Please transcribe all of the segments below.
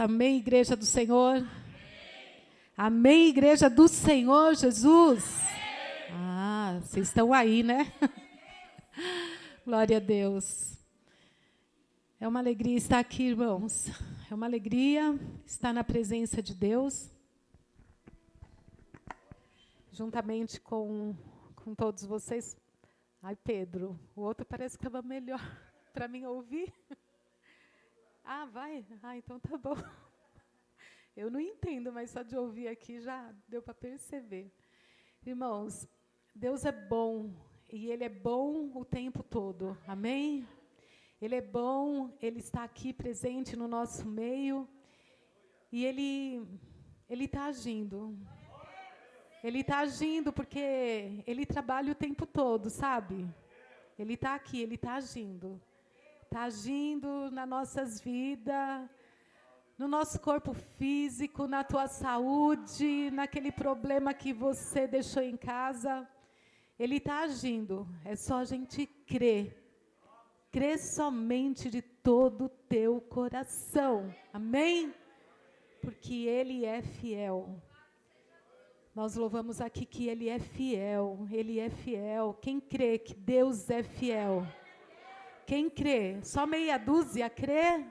Amém, igreja do Senhor. Amém, igreja do Senhor Jesus. Ah, vocês estão aí, né? Glória a Deus. É uma alegria estar aqui, irmãos. É uma alegria estar na presença de Deus. Juntamente com todos vocês. Ai, Pedro, o outro parece que estava melhor para mim ouvir. Ah, vai? Ah, então tá bom. Eu não entendo, mas só de ouvir aqui já deu para perceber. Irmãos, Deus é bom, e Ele é bom o tempo todo, amém? Ele é bom, Ele está aqui presente no nosso meio, e Ele está agindo. Ele está agindo porque Ele trabalha o tempo todo, sabe? Ele está aqui, Ele está agindo. Está agindo nas nossas vidas, no nosso corpo físico, na tua saúde, naquele problema que você deixou em casa. Ele está agindo. É só a gente crer. Crer somente de todo o teu coração. Amém? Porque Ele é fiel. Nós louvamos aqui que Ele é fiel. Ele é fiel. Quem crê que Deus é fiel? Quem crê? Só meia dúzia crê?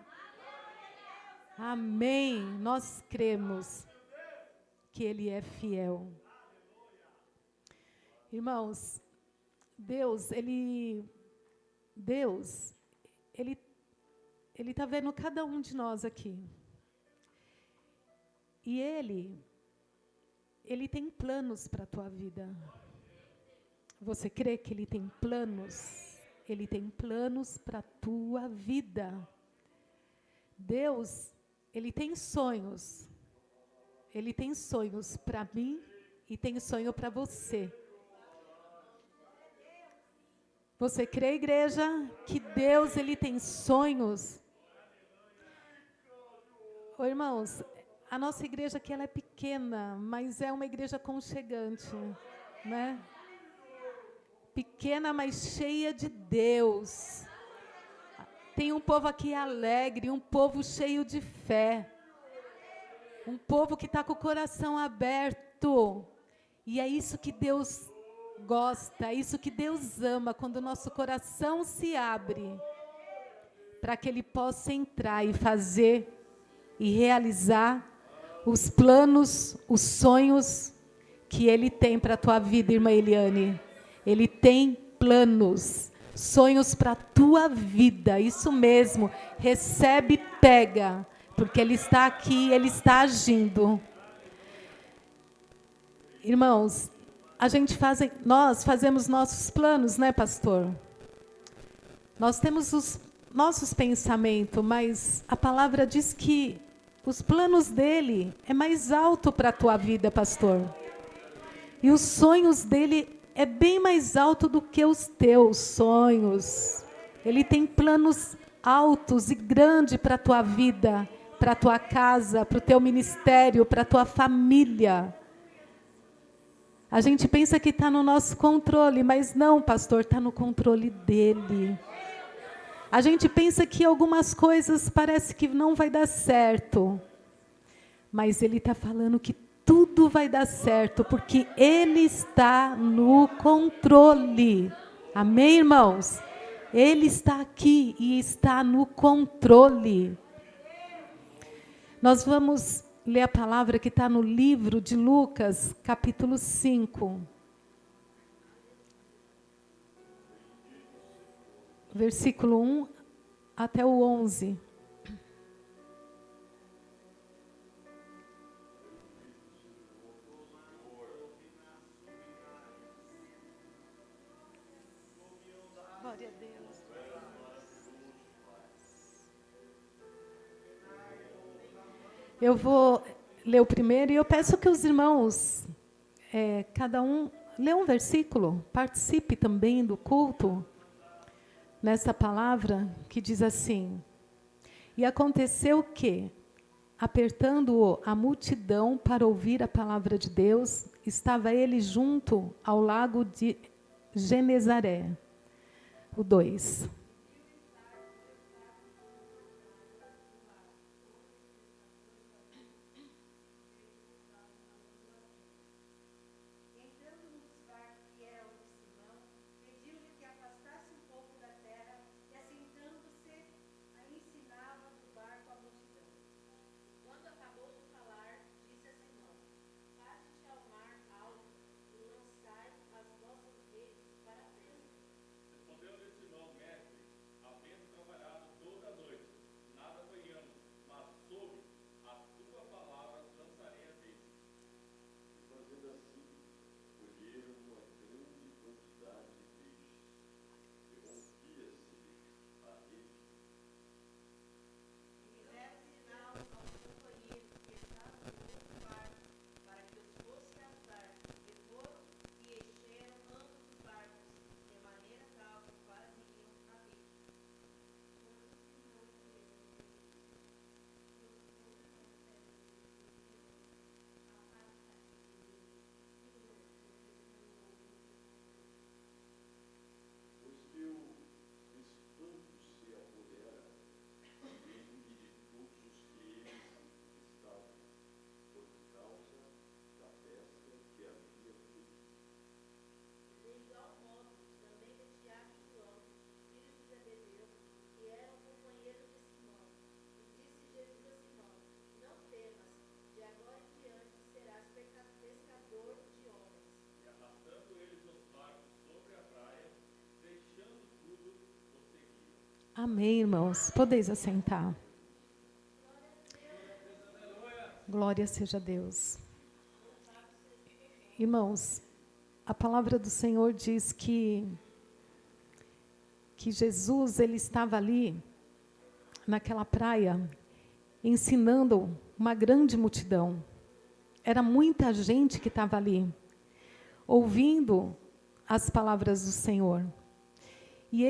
Amém. Nós cremos que Ele é fiel. Irmãos, Deus, Ele está vendo cada um de nós aqui. E Ele tem planos para a tua vida. Você crê que Ele tem planos? Ele tem planos para a tua vida. Deus, Ele tem sonhos. Ele tem sonhos para mim e tem sonho para você. Você crê, igreja, que Deus, Ele tem sonhos? Ô, irmãos, a nossa igreja aqui ela é pequena, mas é uma igreja aconchegante, né? Pequena, mas cheia de Deus. Tem um povo aqui alegre, um povo cheio de fé. Um povo que está com o coração aberto. E é isso que Deus gosta, é isso que Deus ama, quando o nosso coração se abre, para que Ele possa entrar e fazer e realizar os planos, os sonhos que Ele tem para a tua vida, irmã Eliane. Ele tem planos, sonhos para a tua vida, isso mesmo. Recebe, pega, porque Ele está aqui, Ele está agindo. Irmãos, nós fazemos nossos planos, né, pastor? Nós temos os nossos pensamentos, mas a palavra diz que os planos dele é mais alto para a tua vida, pastor. E os sonhos dele é bem mais alto do que os teus sonhos. Ele tem planos altos e grandes para a tua vida, para a tua casa, para o teu ministério, para a tua família. A gente pensa que está no nosso controle, mas não, pastor, está no controle dele. A gente pensa que algumas coisas parece que não vai dar certo, mas ele está falando que tudo vai dar certo, porque Ele está no controle. Amém, irmãos? Ele está aqui e está no controle. Nós vamos ler a palavra que está no livro de Lucas, capítulo 5. Versículo 1 até o 11. Glória a Deus. Eu vou ler o primeiro e eu peço que os irmãos, cada um, lê um versículo, participe também do culto, nessa palavra que diz assim: E aconteceu que, apertando-o a multidão para ouvir a palavra de Deus, estava ele junto ao lago de Genezaré. O 2. Amém, irmãos. Podeis assentar. Glória seja a Deus. Irmãos, a palavra do Senhor diz que Jesus, ele estava ali, naquela praia, ensinando uma grande multidão. Era muita gente que estava ali, ouvindo as palavras do Senhor. E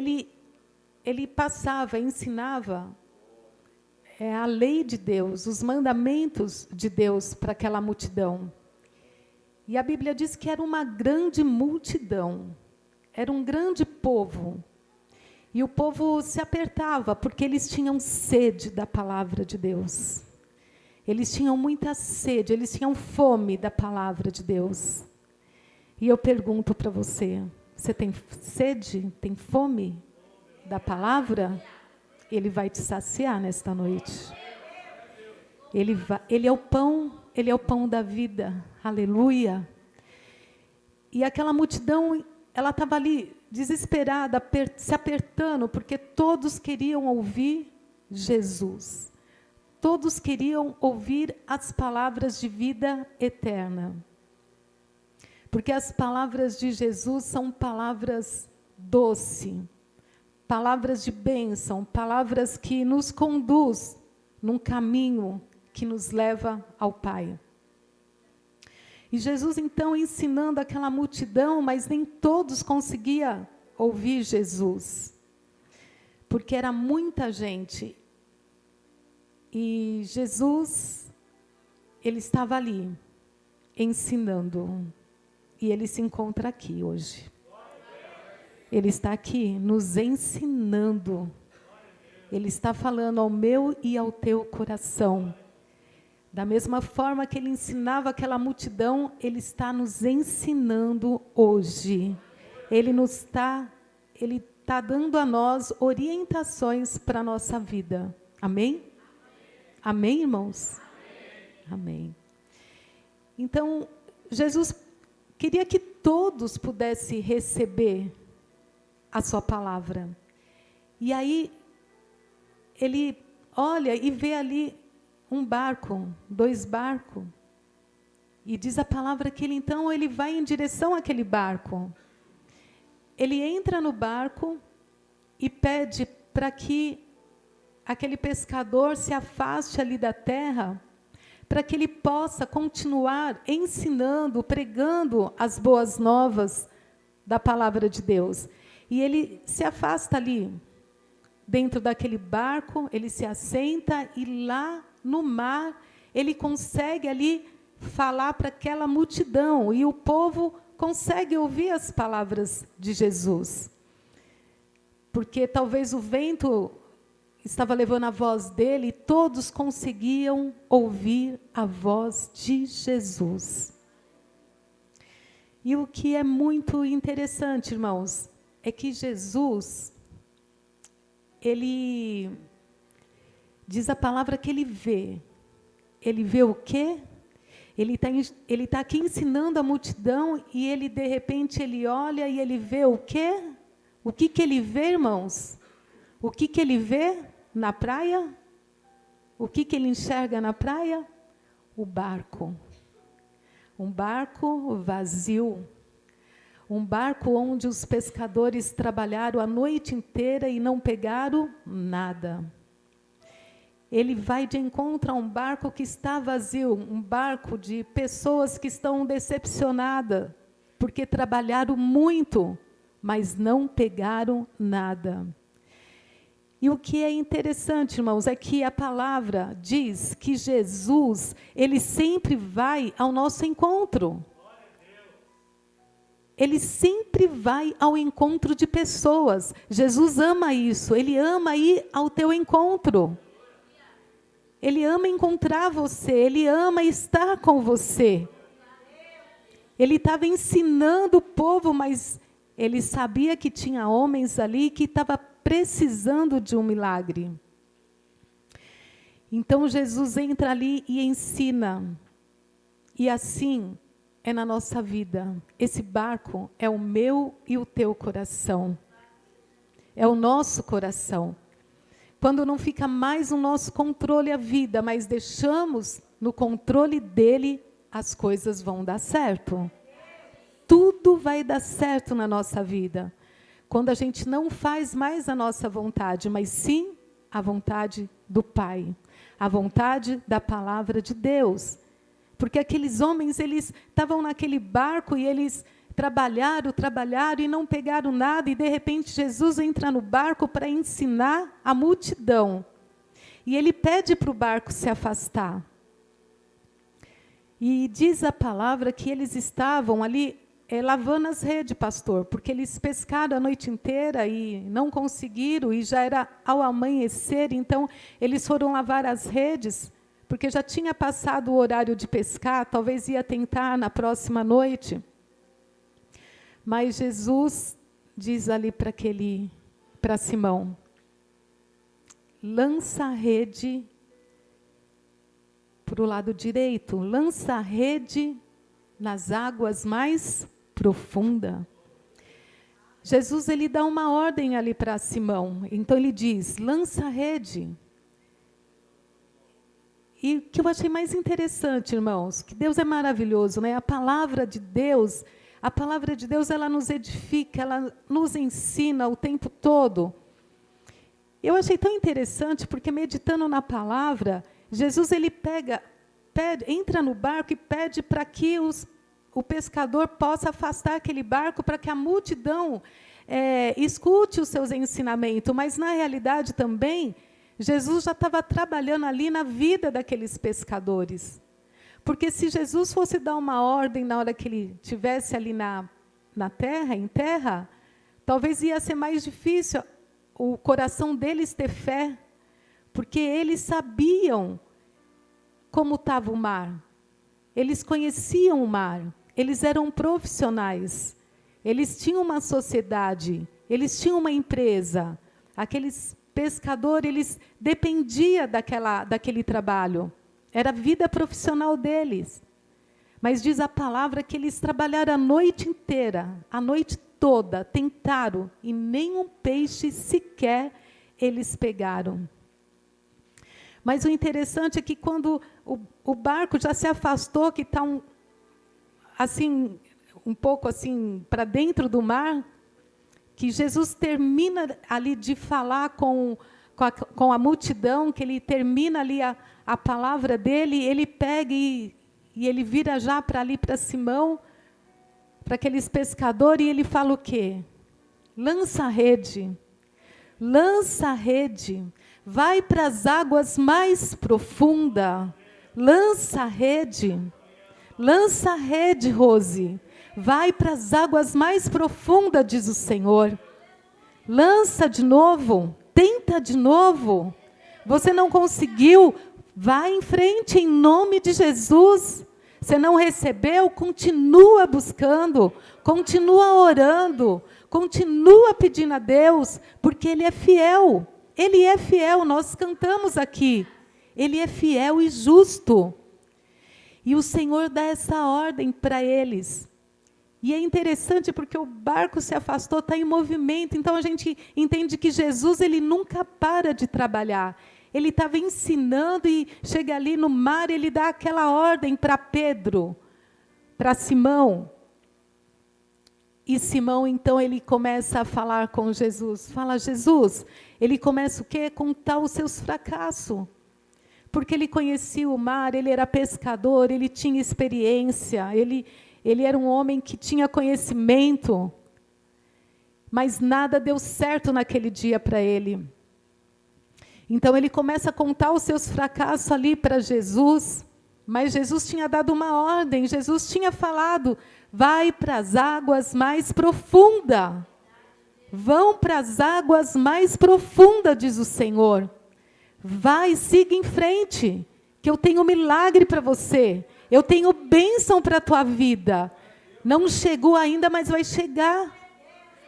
ele passava, ensinava a lei de Deus, os mandamentos de Deus para aquela multidão. E a Bíblia diz que era uma grande multidão, era um grande povo. E o povo se apertava, porque eles tinham sede da palavra de Deus. Eles tinham muita sede, eles tinham fome da palavra de Deus. E eu pergunto para você, você tem sede, tem fome da palavra? Ele vai te saciar nesta noite. Ele é o pão da vida. Aleluia. E aquela multidão, ela estava ali desesperada, se apertando, porque todos queriam ouvir Jesus. Todos queriam ouvir as palavras de vida eterna. Porque as palavras de Jesus são palavras doces, palavras de bênção, palavras que nos conduz num caminho que nos leva ao Pai. E Jesus, então, ensinando aquela multidão, mas nem todos conseguiam ouvir Jesus, porque era muita gente. E Jesus, ele estava ali, ensinando. E ele se encontra aqui hoje. Ele está aqui nos ensinando. Ele está falando ao meu e ao teu coração. Da mesma forma que ele ensinava aquela multidão, ele está nos ensinando hoje. Ele está dando a nós orientações para a nossa vida. Amém? Amém, irmãos? Amém. Então, Jesus queria que todos pudessem receber a sua palavra. E aí, ele olha e vê ali um barco, 2 barcos. E diz a palavra que ele vai em direção àquele barco. Ele entra no barco e pede para que aquele pescador se afaste ali da terra, para que ele possa continuar ensinando, pregando as boas novas da palavra de Deus. E ele se afasta ali, dentro daquele barco, ele se assenta e lá no mar, ele consegue ali falar para aquela multidão, e o povo consegue ouvir as palavras de Jesus. Porque talvez o vento estava levando a voz dele, e todos conseguiam ouvir a voz de Jesus. E o que é muito interessante, irmãos, é que Jesus, ele diz a palavra que ele vê. Ele vê o quê? Ele tá aqui ensinando a multidão, e ele, de repente, ele olha e ele vê o quê? O que que ele vê, irmãos? O que que ele vê na praia? O que que ele enxerga na praia? O barco. Um barco vazio. Um barco onde os pescadores trabalharam a noite inteira e não pegaram nada. Ele vai de encontro a um barco que está vazio, um barco de pessoas que estão decepcionadas, porque trabalharam muito, mas não pegaram nada. E o que é interessante, irmãos, é que a palavra diz que Jesus, ele sempre vai ao nosso encontro. Ele sempre vai ao encontro de pessoas. Jesus ama isso, ele ama ir ao teu encontro. Ele ama encontrar você, ele ama estar com você. Ele estava ensinando o povo, mas ele sabia que tinha homens ali que estavam precisando de um milagre. Então Jesus entra ali e ensina. E assim é na nossa vida. Esse barco é o meu e o teu coração. É o nosso coração. quando não fica mais no nosso controle a vida, mas deixamos no controle dele, as coisas vão dar certo. Tudo vai dar certo na nossa vida. Quando a gente não faz mais a nossa vontade, mas sim a vontade do Pai. A vontade da palavra de Deus. Porque aqueles homens, eles estavam naquele barco e eles trabalharam e não pegaram nada. E de repente Jesus entra no barco para ensinar a multidão. E ele pede para o barco se afastar. E diz a palavra que eles estavam ali lavando as redes, pastor, porque eles pescaram a noite inteira e não conseguiram, e já era ao amanhecer, então eles foram lavar as redes, porque já tinha passado o horário de pescar, talvez ia tentar na próxima noite. Mas Jesus diz ali para Simão, lança a rede para o lado direito, lança a rede nas águas mais profundas. Jesus, ele dá uma ordem ali para Simão, então ele diz, lança a rede. E o que eu achei mais interessante, irmãos, que Deus é maravilhoso, né? A palavra de Deus, ela nos edifica, ela nos ensina o tempo todo. Eu achei tão interessante, porque meditando na palavra, Jesus, ele entra no barco e pede para que o pescador possa afastar aquele barco, para que a multidão escute os seus ensinamentos. Mas, na realidade, também, Jesus já estava trabalhando ali na vida daqueles pescadores. Porque se Jesus fosse dar uma ordem na hora que ele estivesse ali em terra, talvez ia ser mais difícil o coração deles ter fé, porque eles sabiam como estava o mar. Eles conheciam o mar, eles eram profissionais, eles tinham uma sociedade, eles tinham uma empresa. Aqueles pescadores, eles dependiam daquele trabalho. Era a vida profissional deles. Mas diz a palavra que eles trabalharam a noite inteira, a noite toda, tentaram, e nenhum peixe sequer eles pegaram. Mas o interessante é que quando o barco já se afastou, que está um pouco assim para dentro do mar, que Jesus termina ali de falar com a multidão, que ele termina ali a palavra dele, ele pega e ele vira já para Simão, para aqueles pescadores, e ele fala o quê? Lança a rede. Lança a rede. Vai para as águas mais profundas. Lança a rede. Lança a rede, Rose. Vai para as águas mais profundas, diz o Senhor. Lança de novo. Tenta de novo. Você não conseguiu? Vai em frente, em nome de Jesus. Você não recebeu? Continua buscando. Continua orando. Continua pedindo a Deus, porque Ele é fiel. Ele é fiel, nós cantamos aqui. Ele é fiel e justo. E o Senhor dá essa ordem para eles. E é interessante porque o barco se afastou, está em movimento. Então a gente entende que Jesus, ele nunca para de trabalhar. Ele estava ensinando e chega ali no mar, ele dá aquela ordem para Pedro, para Simão. E Simão, então, ele começa a falar com Jesus. Fala, Jesus, ele começa o quê? Contar os seus fracassos. Porque ele conhecia o mar, ele era pescador, ele tinha experiência, ele era um homem que tinha conhecimento. Mas nada deu certo naquele dia para ele. Então, ele começa a contar os seus fracassos ali para Jesus. Mas Jesus tinha dado uma ordem, Jesus tinha falado, vai para as águas mais profundas. Vão para as águas mais profundas, diz o Senhor. Vai, siga em frente, que eu tenho milagre para você. Eu tenho bênção para a tua vida. Não chegou ainda, mas vai chegar.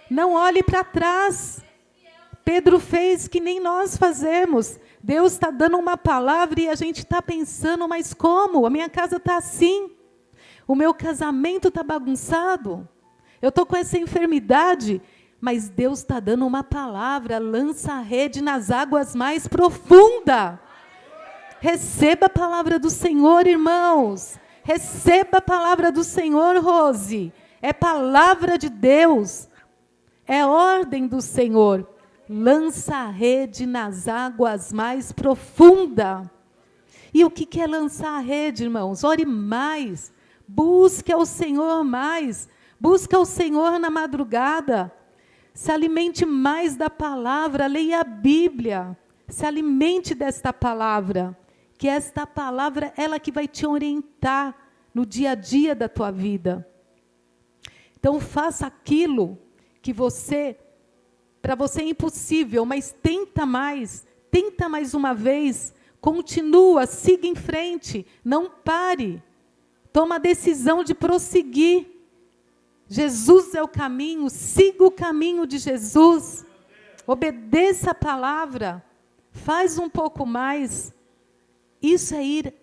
Não olhe para trás. Pedro fez que nem nós fazemos. Deus está dando uma palavra e a gente está pensando, mas como? A minha casa está assim. O meu casamento está bagunçado. Eu estou com essa enfermidade. Mas Deus está dando uma palavra, lança a rede nas águas mais profundas. Receba a palavra do Senhor, irmãos. Receba a palavra do Senhor, Rose. É palavra de Deus. É ordem do Senhor. Lança a rede nas águas mais profundas. E o que é lançar a rede, irmãos? Ore mais. Busque ao Senhor mais. Busque ao Senhor na madrugada. Se alimente mais da palavra. Leia a Bíblia. Se alimente desta palavra. Que esta palavra, ela que vai te orientar no dia a dia da tua vida. Então, faça aquilo que para você é impossível, mas tenta mais uma vez, continua, siga em frente, não pare, toma a decisão de prosseguir. Jesus é o caminho, siga o caminho de Jesus, obedeça a palavra, faz um pouco mais. Isso é ir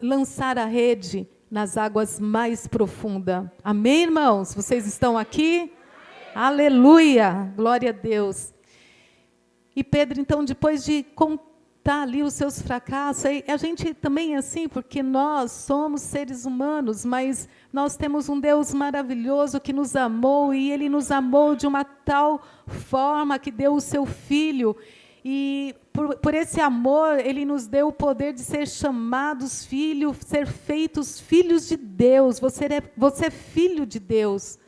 lançar a rede nas águas mais profundas. Amém, irmãos? Vocês estão aqui? Aleluia! Glória a Deus. E Pedro, então, depois de contar ali os seus fracassos, a gente também é assim, porque nós somos seres humanos, mas nós temos um Deus maravilhoso que nos amou, e Ele nos amou de uma tal forma que deu o seu Filho. E por esse amor, Ele nos deu o poder de ser chamados filhos, ser feitos filhos de Deus. Você é filho de Deus.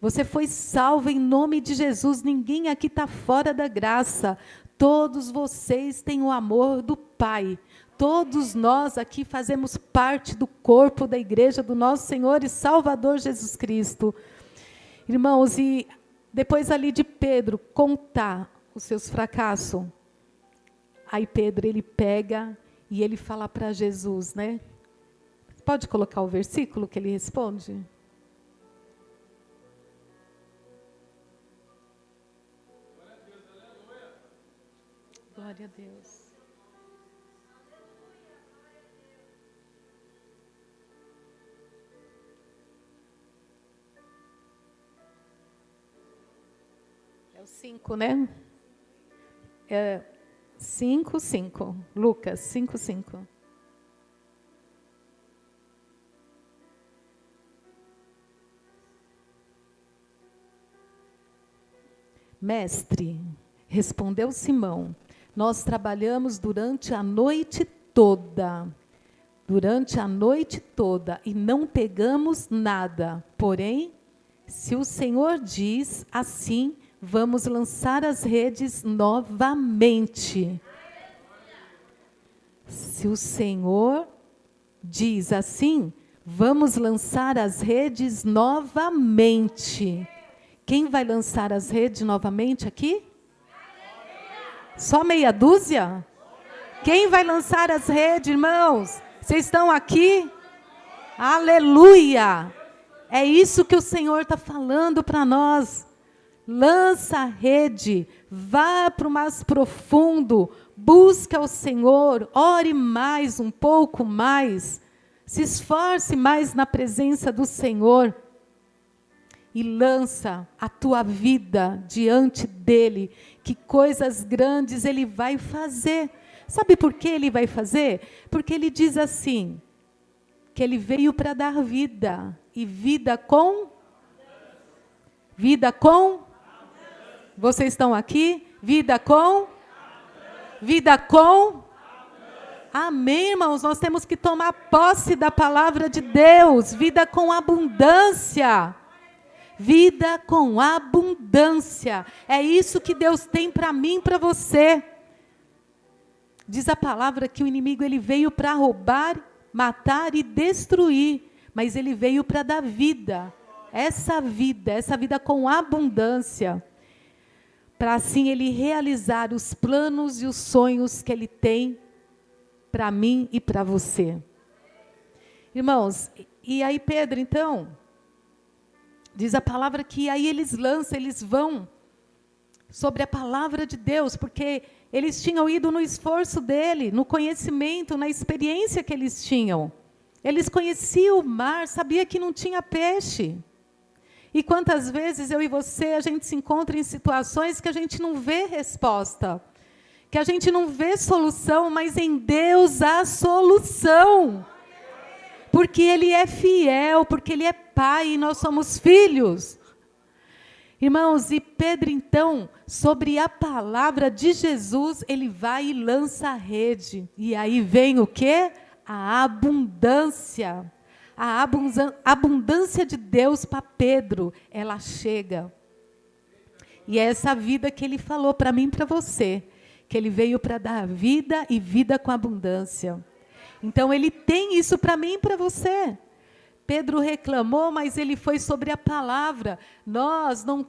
Você foi salvo em nome de Jesus. Ninguém aqui está fora da graça. Todos vocês têm o amor do Pai. Todos nós aqui fazemos parte do corpo da igreja do nosso Senhor e Salvador Jesus Cristo. Irmãos, e depois ali de Pedro contar os seus fracassos, aí Pedro, ele pega e ele fala para Jesus, né? Pode colocar o versículo que ele responde? Glória a Deus. É o 5, né? É 5:5. Lucas 5:5. Mestre, respondeu Simão, nós trabalhamos durante a noite toda, e não pegamos nada. Porém, se o Senhor diz assim, vamos lançar as redes novamente. Se o Senhor diz assim, vamos lançar as redes novamente. Quem vai lançar as redes novamente aqui? Só meia dúzia? Quem vai lançar as redes, irmãos? Vocês estão aqui? Aleluia! É isso que o Senhor está falando para nós. Lança a rede, vá para o mais profundo, busca o Senhor, ore mais, um pouco mais, se esforce mais na presença do Senhor e lança a tua vida diante dEle, que coisas grandes Ele vai fazer. Sabe por que Ele vai fazer? Porque Ele diz assim, que Ele veio para dar vida, e vida com... Vocês estão aqui? Vida com? Amém, irmãos? Nós temos que tomar posse da palavra de Deus. Vida com abundância. Vida com abundância. É isso que Deus tem para mim e para você. Diz a palavra que o inimigo ele veio para roubar, matar e destruir. Mas ele veio para dar vida. Essa vida com abundância. Para assim ele realizar os planos e os sonhos que ele tem para mim e para você. Irmãos, e aí Pedro, então, diz a palavra que aí eles vão sobre a palavra de Deus, porque eles tinham ido no esforço dele, no conhecimento, na experiência que eles tinham. Eles conheciam o mar, sabia que não tinha peixe. E quantas vezes eu e você, a gente se encontra em situações que a gente não vê resposta, que a gente não vê solução, mas em Deus há solução. Porque Ele é fiel, porque Ele é Pai e nós somos filhos. Irmãos, e Pedro então, sobre a palavra de Jesus, ele vai e lança a rede. E aí vem o quê? A abundância. A abundância de Deus para Pedro, ela chega. E é essa vida que ele falou para mim e para você, que ele veio para dar vida e vida com abundância. Então ele tem isso para mim e para você. Pedro reclamou, mas ele foi sobre a palavra. Nós não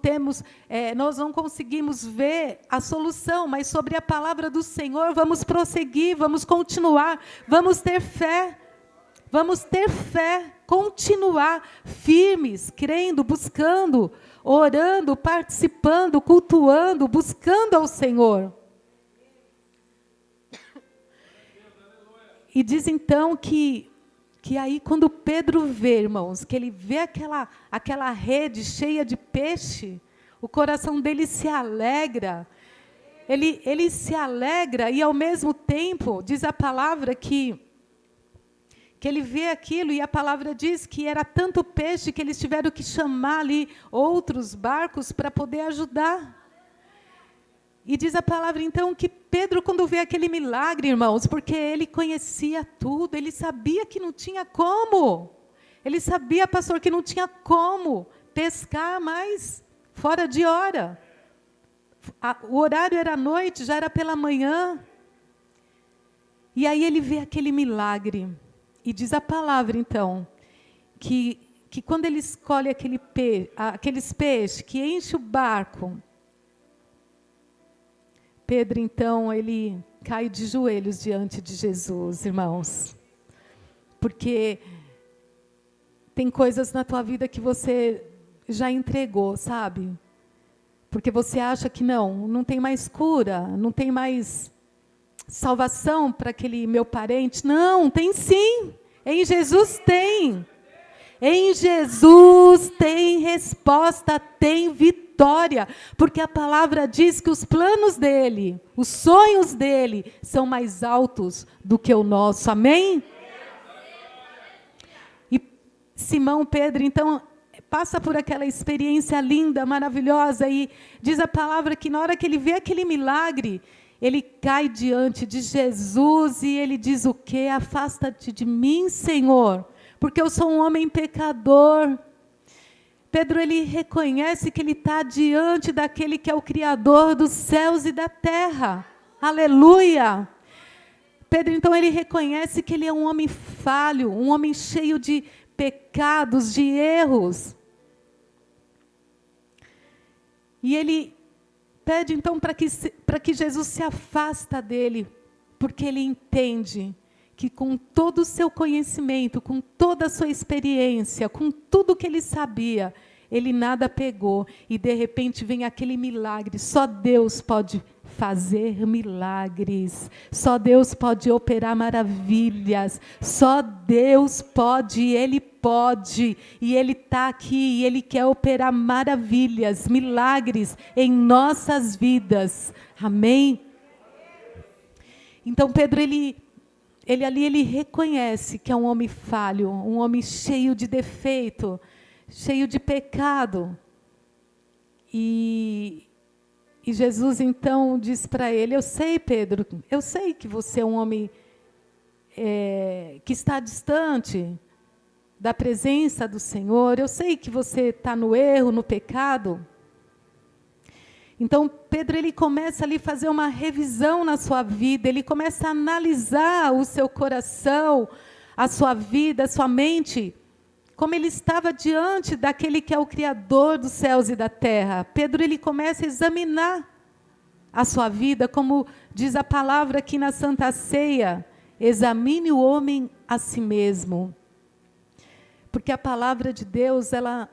conseguimos ver a solução, mas sobre a palavra do Senhor, vamos prosseguir, vamos continuar, vamos ter fé. Vamos ter fé, continuar firmes, crendo, buscando, orando, participando, cultuando, buscando ao Senhor. E diz então que aí quando Pedro vê, irmãos, que ele vê aquela rede cheia de peixe, o coração dele se alegra. Ele se alegra e ao mesmo tempo, diz a palavra que ele vê aquilo e a palavra diz que era tanto peixe que eles tiveram que chamar ali outros barcos para poder ajudar. E diz a palavra então que Pedro, quando vê aquele milagre, irmãos, porque ele conhecia tudo, ele sabia que não tinha como. Ele sabia, pastor, que não tinha como pescar mais fora de hora. O horário era noite, já era pela manhã. E aí ele vê aquele milagre. E diz a palavra, então, que quando ele escolhe aqueles peixes, que enche o barco, Pedro, então, ele cai de joelhos diante de Jesus, irmãos. Porque tem coisas na tua vida que você já entregou, sabe? Porque você acha que não tem mais cura, não tem mais salvação para aquele meu parente. Não, tem sim. Em Jesus tem. Em Jesus tem resposta, tem vitória. Porque a palavra diz que os planos dele, os sonhos dele, são mais altos do que o nosso. Amém? E Simão Pedro, então, passa por aquela experiência linda, maravilhosa. E diz a palavra que na hora que ele vê aquele milagre, ele cai diante de Jesus e ele diz o quê? Afasta-te de mim, Senhor, porque eu sou um homem pecador. Pedro, ele reconhece que ele está diante daquele que é o Criador dos céus e da terra. Aleluia! Pedro, então, ele reconhece que ele é um homem falho, um homem cheio de pecados, de erros. E ele pede, então, para que Jesus se afasta dele, porque ele entende que com todo o seu conhecimento, com toda a sua experiência, com tudo que ele sabia, ele nada pegou. E, de repente, vem aquele milagre. Só Deus pode fazer milagres. Só Deus pode operar maravilhas. Só Deus pode, Ele pode. E Ele está aqui e Ele quer operar maravilhas, milagres em nossas vidas. Amém? Então, Pedro, ele reconhece que é um homem falho, um homem cheio de defeito, cheio de pecado. E Jesus, então, diz para ele, eu sei, Pedro, eu sei que você é um homem que está distante da presença do Senhor, eu sei que você está no erro, no pecado. Então, Pedro, ele começa ali a fazer uma revisão na sua vida, ele começa a analisar o seu coração, a sua vida, a sua mente, como ele estava diante daquele que é o Criador dos céus e da terra. Pedro, ele começa a examinar a sua vida, como diz a palavra aqui na Santa Ceia, examine o homem a si mesmo. Porque a palavra de Deus, ela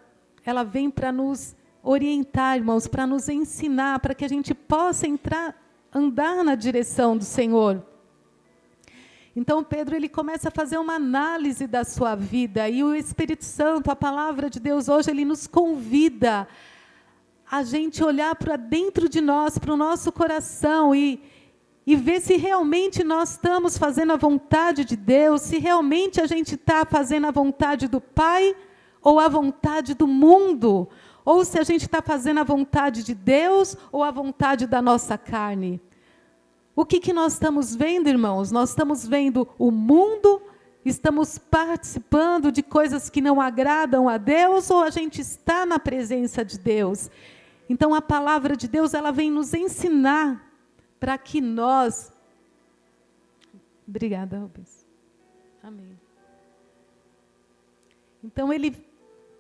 vem para nos orientar, irmãos, para nos ensinar, para que a gente possa andar na direção do Senhor. Então Pedro, ele começa a fazer uma análise da sua vida, e o Espírito Santo, a palavra de Deus hoje, ele nos convida a gente olhar para dentro de nós, para o nosso coração, e ver se realmente nós estamos fazendo a vontade de Deus, se realmente a gente está fazendo a vontade do Pai ou a vontade do mundo, ou se a gente está fazendo a vontade de Deus ou a vontade da nossa carne. O que nós estamos vendo, irmãos? Nós estamos vendo o mundo, estamos participando de coisas que não agradam a Deus, ou a gente está na presença de Deus? Então a palavra de Deus, ela vem nos ensinar para que nós... Obrigada, Rubens. Amém. Então ele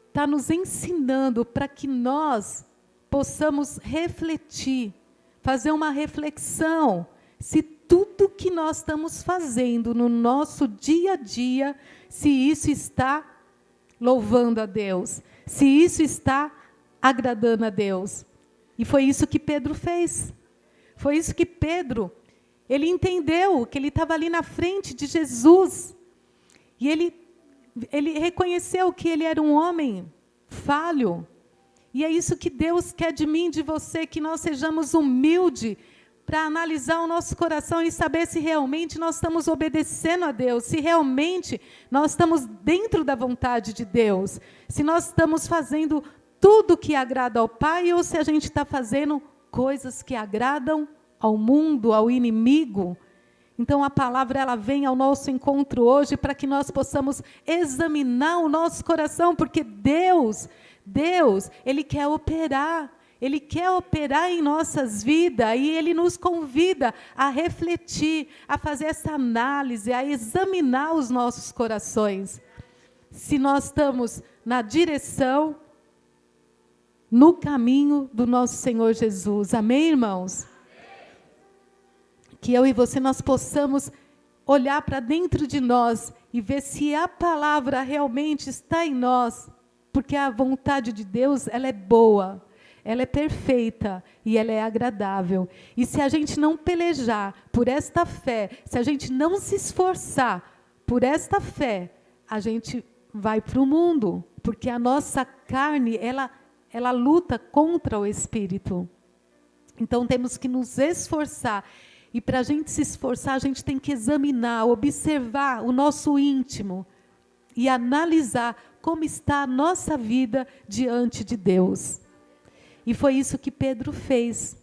está nos ensinando para que nós possamos refletir, fazer uma reflexão, se tudo que nós estamos fazendo no nosso dia a dia, se isso está louvando a Deus, se isso está agradando a Deus. E foi isso que Pedro fez. Foi isso que Pedro, ele entendeu que ele estava ali na frente de Jesus. E ele reconheceu que ele era um homem falho. E é isso que Deus quer de mim, de você, que nós sejamos humildes para analisar o nosso coração e saber se realmente nós estamos obedecendo a Deus, se realmente nós estamos dentro da vontade de Deus, se nós estamos fazendo tudo que agrada ao Pai ou se a gente está fazendo coisas que agradam ao mundo, ao inimigo. Então a palavra, ela vem ao nosso encontro hoje para que nós possamos examinar o nosso coração, porque Deus, Ele quer operar. Ele quer operar em nossas vidas e Ele nos convida a refletir, a fazer essa análise, a examinar os nossos corações. Se nós estamos na direção, no caminho do nosso Senhor Jesus. Amém, irmãos? Que eu e você, nós possamos olhar para dentro de nós e ver se a palavra realmente está em nós, porque a vontade de Deus, ela é boa. Ela é perfeita e ela é agradável. E se a gente não pelejar por esta fé, se a gente não se esforçar por esta fé, a gente vai para o mundo, porque a nossa carne, ela luta contra o Espírito. Então temos que nos esforçar. E para a gente se esforçar, a gente tem que examinar, observar o nosso íntimo e analisar como está a nossa vida diante de Deus. E foi isso que Pedro fez.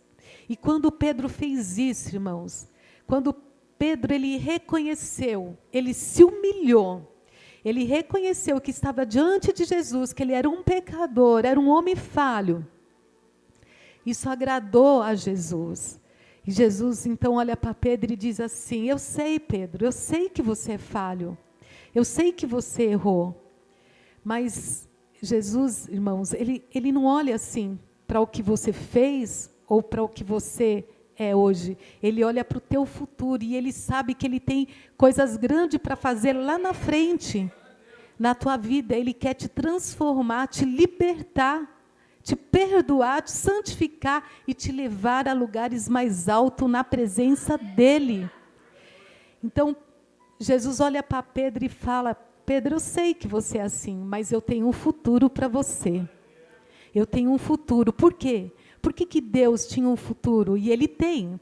E quando Pedro fez isso, irmãos, quando Pedro, ele reconheceu, ele se humilhou, ele reconheceu que estava diante de Jesus, que ele era um pecador, era um homem falho. Isso agradou a Jesus. E Jesus, então, olha para Pedro e diz assim: eu sei, Pedro, eu sei que você é falho, eu sei que você errou. Mas Jesus, irmãos, ele não olha assim para o que você fez ou para o que você é hoje. Ele olha para o teu futuro e ele sabe que ele tem coisas grandes para fazer lá na frente, na tua vida. Ele quer te transformar, te libertar, te perdoar, te santificar e te levar a lugares mais altos na presença dele. Então, Jesus olha para Pedro e fala: Pedro, eu sei que você é assim, mas eu tenho um futuro para você. Eu tenho um futuro. Por quê? Por que Deus tinha um futuro? E Ele tem.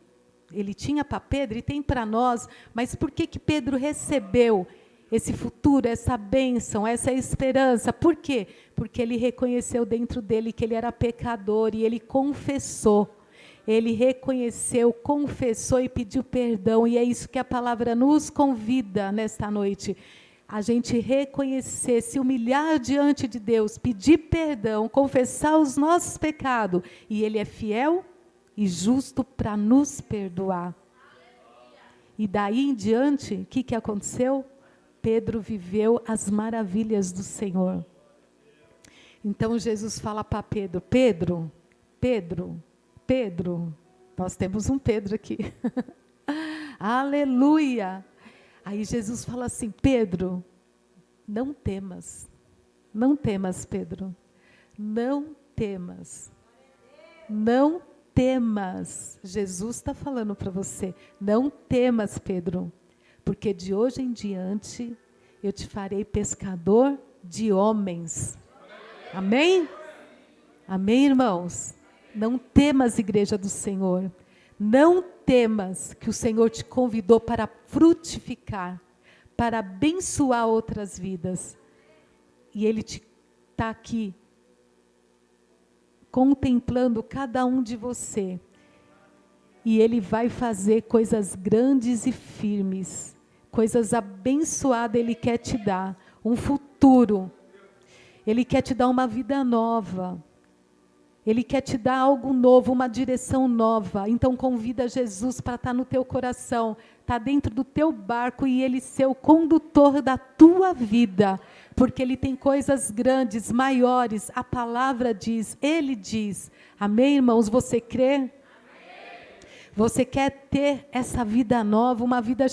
Ele tinha para Pedro e tem para nós. Mas por que Pedro recebeu esse futuro, essa bênção, essa esperança? Por quê? Porque ele reconheceu dentro dele que ele era pecador e ele confessou. Ele reconheceu, confessou e pediu perdão. E é isso que a palavra nos convida nesta noite. A gente reconhecer, se humilhar diante de Deus, pedir perdão, confessar os nossos pecados. E Ele é fiel e justo para nos perdoar. E daí em diante, o que aconteceu? Pedro viveu as maravilhas do Senhor. Então Jesus fala para Pedro: Pedro, nós temos um Pedro aqui. Aleluia! Aí Jesus fala assim: Pedro, não temas, Pedro, não temas, não temas. Jesus está falando para você: não temas, Pedro, porque de hoje em diante eu te farei pescador de homens. Amém? Amém, irmãos? Não temas, igreja do Senhor. Não temas, que o Senhor te convidou para frutificar, para abençoar outras vidas. E Ele está aqui, contemplando cada um de você. E Ele vai fazer coisas grandes e firmes, coisas abençoadas Ele quer te dar, um futuro. Ele quer te dar uma vida nova. Ele quer te dar algo novo, uma direção nova. Então convida Jesus para estar no teu coração, estar dentro do teu barco e Ele ser o condutor da tua vida. Porque Ele tem coisas grandes, maiores. A palavra diz, Ele diz. Amém, irmãos? Você crê? Você quer ter essa vida nova, uma vida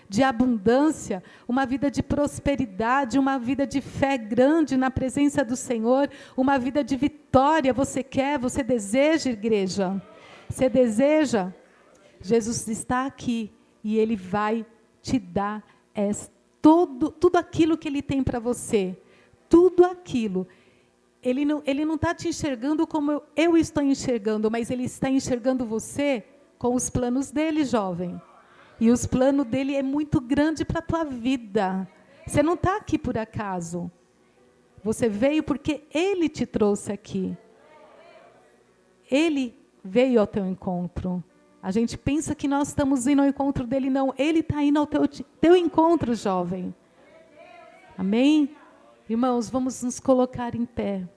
de abundância, uma vida de prosperidade, uma vida de fé grande na presença do Senhor, uma vida de vitória. Você quer, você deseja, igreja? Você deseja? Jesus está aqui e Ele vai te dar tudo aquilo que Ele tem para você. Tudo aquilo. Ele não está te enxergando como eu estou enxergando, mas Ele está enxergando você com os planos dele, jovem. E os planos dele é muito grande para a tua vida. Você não está aqui por acaso. Você veio porque Ele te trouxe aqui. Ele veio ao teu encontro. A gente pensa que nós estamos indo ao encontro dele, não. Ele está indo ao teu encontro, jovem. Amém? Irmãos, vamos nos colocar em pé.